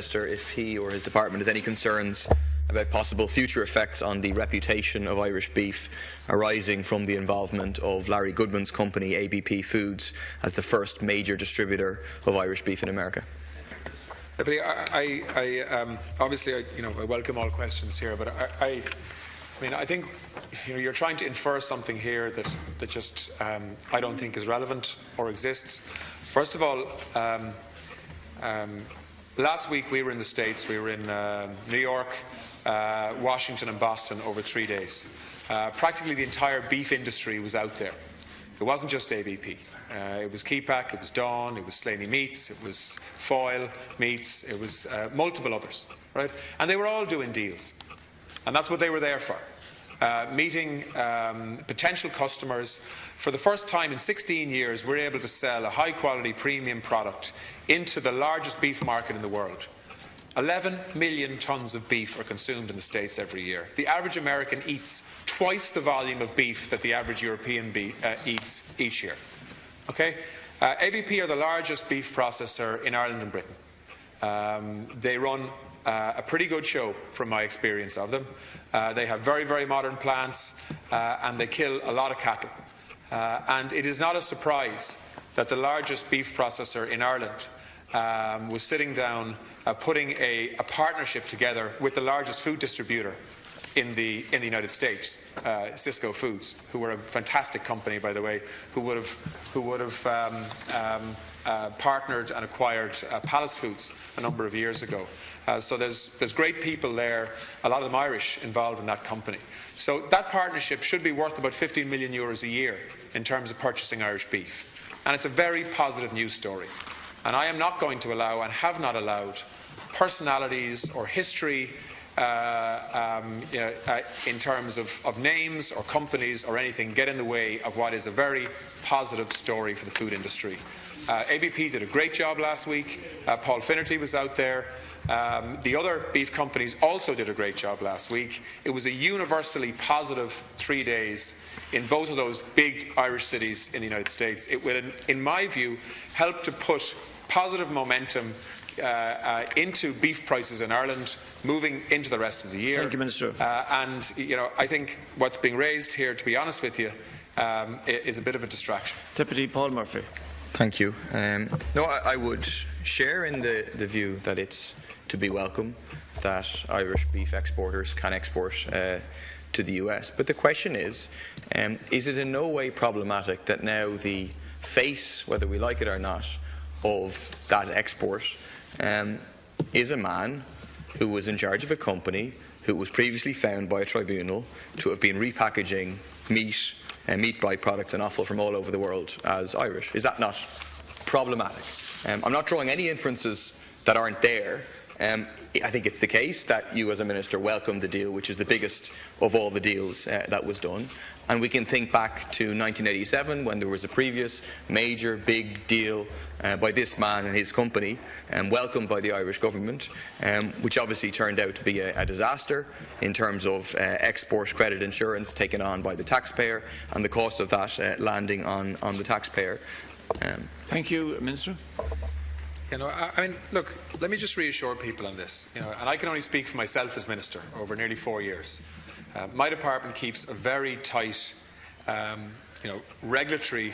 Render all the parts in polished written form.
Minister if he or his department has any concerns about possible future effects on the reputation of Irish beef arising from the involvement of Larry Goodman's company, ABP Foods, as the first major distributor of Irish beef in America. Obviously, I welcome all questions here, but I think you're trying to infer something here that just I don't think is relevant or exists. First of all, last week we were in the States. We were in New York, Washington and Boston over 3 days. Practically the entire beef industry was out there. It wasn't just ABP. It was Keepak, it was Dawn, it was Slaney Meats, it was Foyle Meats, it was multiple others, right? And they were all doing deals. And that's what they were there for. Meeting potential customers. For the first time in 16 years, we're able to sell a high-quality premium product into the largest beef market in the world. 11 million tonnes of beef are consumed in the States every year. The average American eats twice the volume of beef that the average European eats each year. Okay? ABP are the largest beef processor in Ireland and Britain. They run a pretty good show from my experience of them. They have very, very modern plants and they kill a lot of cattle. And it is not a surprise that the largest beef processor in Ireland was sitting down putting a partnership together with the largest food distributor in the United States, Cisco Foods, who were a fantastic company, by the way, who would have partnered and acquired Palace Foods a number of years ago. So there's great people there, a lot of them Irish, involved in that company. So that partnership should be worth about €15 million a year in terms of purchasing Irish beef. And it's a very positive news story. And I am not going to allow, and have not allowed, personalities or history in terms of names or companies or anything get in the way of what is a very positive story for the food industry. ABP did a great job last week. Paul Finnerty was out there. The other beef companies also did a great job last week. It was a universally positive 3 days in both of those big Irish cities in the United States. It will, in my view, help to put positive momentum into beef prices in Ireland, moving into the rest of the year. Thank you, Minister. And I think what's being raised here, to be honest with you, is a bit of a distraction. Deputy Paul Murphy. Thank you. No, I would share in the view that it's to be welcome that Irish beef exporters can export to the US. But the question is it in no way problematic that now the face, whether we like it or not, of that export is a man who was in charge of a company who was previously found by a tribunal to have been repackaging meat and meat byproducts and offal from all over the world as Irish? Is that not problematic? I'm not drawing any inferences that aren't there. I think it's the case that you as a minister welcomed the deal, which is the biggest of all the deals that was done. And we can think back to 1987 when there was a previous major big deal by this man and his company, welcomed by the Irish government, which obviously turned out to be a disaster in terms of export credit insurance taken on by the taxpayer and the cost of that landing on the taxpayer. Thank you, Minister. Look, let me just reassure people on this. And I can only speak for myself as Minister over nearly 4 years. My department keeps a very tight, regulatory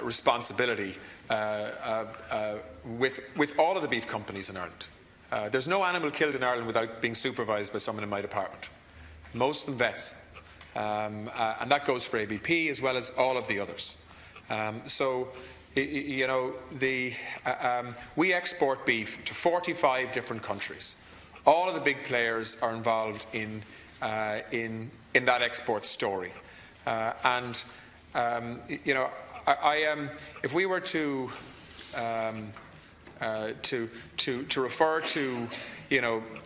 responsibility with all of the beef companies in Ireland. There's no animal killed in Ireland without being supervised by someone in my department. Most of them vets. And that goes for ABP as well as all of the others. We export beef to 45 different countries. All of the big players are involved in that export story, if we were to refer to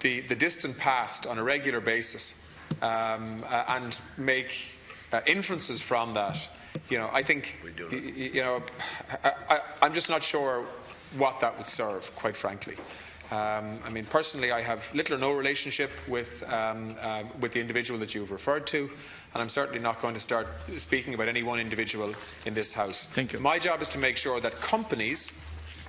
the distant past on a regular basis and make inferences from that, I think I'm just not sure what that would serve, quite frankly. Personally, I have little or no relationship with the individual that you've referred to, and I'm certainly not going to start speaking about any one individual in this House. Thank you. My job is to make sure that companies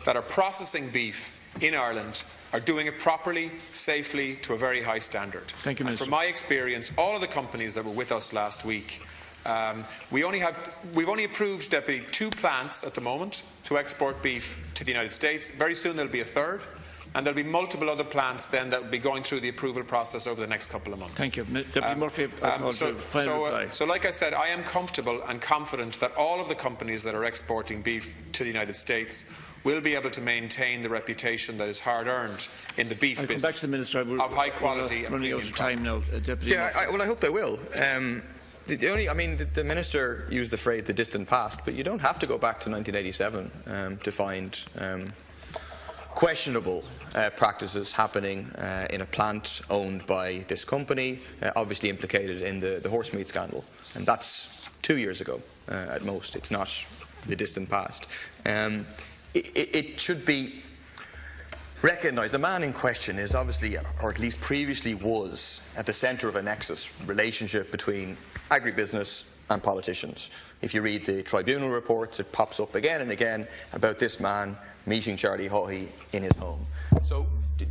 that are processing beef in Ireland are doing it properly, safely, to a very high standard. Thank you, Minister. From my experience, all of the companies that were with us last week, we've only approved, Deputy, 2 plants at the moment to export beef to the United States. Very soon there'll be a third, and there'll be multiple other plants then that will be going through the approval process over the next couple of months. Thank you. Deputy Murphy, so like I said, I am comfortable and confident that all of the companies that are exporting beef to the United States will be able to maintain the reputation that is hard-earned in the beef business. Back to the Minister. Of high quality and running out of time now, Deputy. Yeah, I hope they will. The Minister used the phrase "the distant past," but you don't have to go back to 1987 to find questionable practices happening in a plant owned by this company, obviously implicated in the horse meat scandal, and that's 2 years ago at most. It's not the distant past. It should be recognised the man in question is obviously, or at least previously was, at the centre of a nexus relationship between agribusiness and politicians. If you read the tribunal reports, it pops up again and again about this man meeting Charlie Haughey in his home. So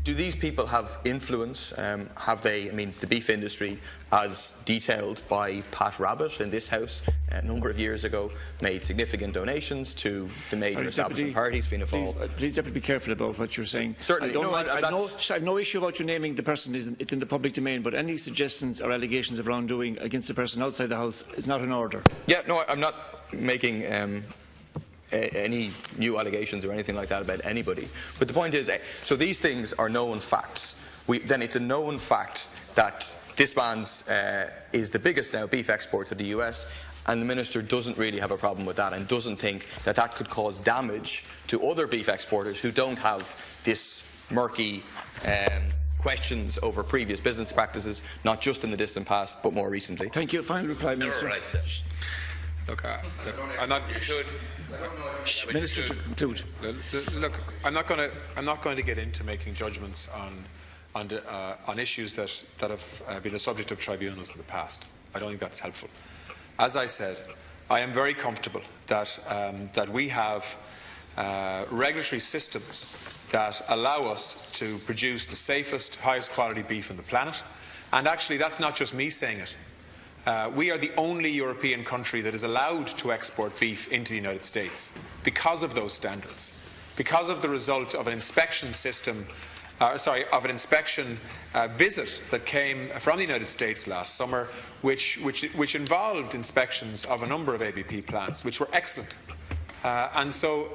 do these people have influence? Have they, the beef industry, as detailed by Pat Rabbitt in this House a number of years ago, made significant donations to the major establishment parties, Fianna Fáil? Please, Deputy, be careful about what you're saying. Certainly. I have no issue about you naming the person. It's in the public domain, but any suggestions or allegations of wrongdoing against the person outside the House is not in order. Yeah, no, I'm not making any new allegations or anything like that about anybody. But the point is, so these things are known facts. Then it's a known fact that this man's is the biggest now beef export to the US, and the Minister doesn't really have a problem with that and doesn't think that that could cause damage to other beef exporters who don't have this murky questions over previous business practices, not just in the distant past, but more recently. Thank you. Final reply, Minister. No, right, look, I'm not. Minister, to conclude. Look, I'm not going to get into making judgments on issues that have been the subject of tribunals in the past. I don't think that's helpful. As I said, I am very comfortable that we have regulatory systems that allow us to produce the safest, highest quality beef on the planet. And actually, that's not just me saying it. We are the only European country that is allowed to export beef into the United States because of those standards, because of the result of an inspection system, of an inspection visit that came from the United States last summer, which involved inspections of a number of ABP plants, which were excellent. And so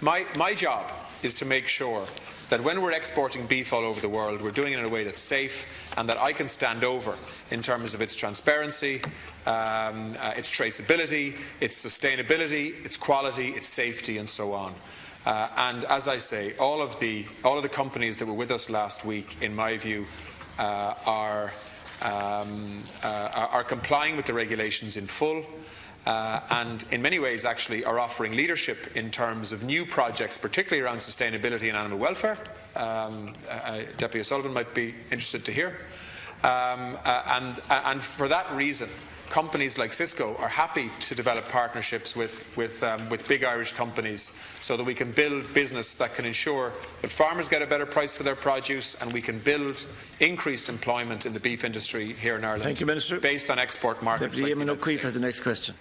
my job is to make sure that when we're exporting beef all over the world, we're doing it in a way that's safe and that I can stand over in terms of its transparency, its traceability, its sustainability, its quality, its safety, and so on. And as I say, all of the companies that were with us last week, in my view, are complying with the regulations in full. And in many ways actually are offering leadership in terms of new projects, particularly around sustainability and animal welfare. Deputy O'Sullivan might be interested to hear. And for that reason, companies like Cisco are happy to develop partnerships with big Irish companies so that we can build business that can ensure that farmers get a better price for their produce and we can build increased employment in the beef industry here in Ireland. Thank you, Minister. Based on export markets. Deputy Eamon O'Keefe has the next question.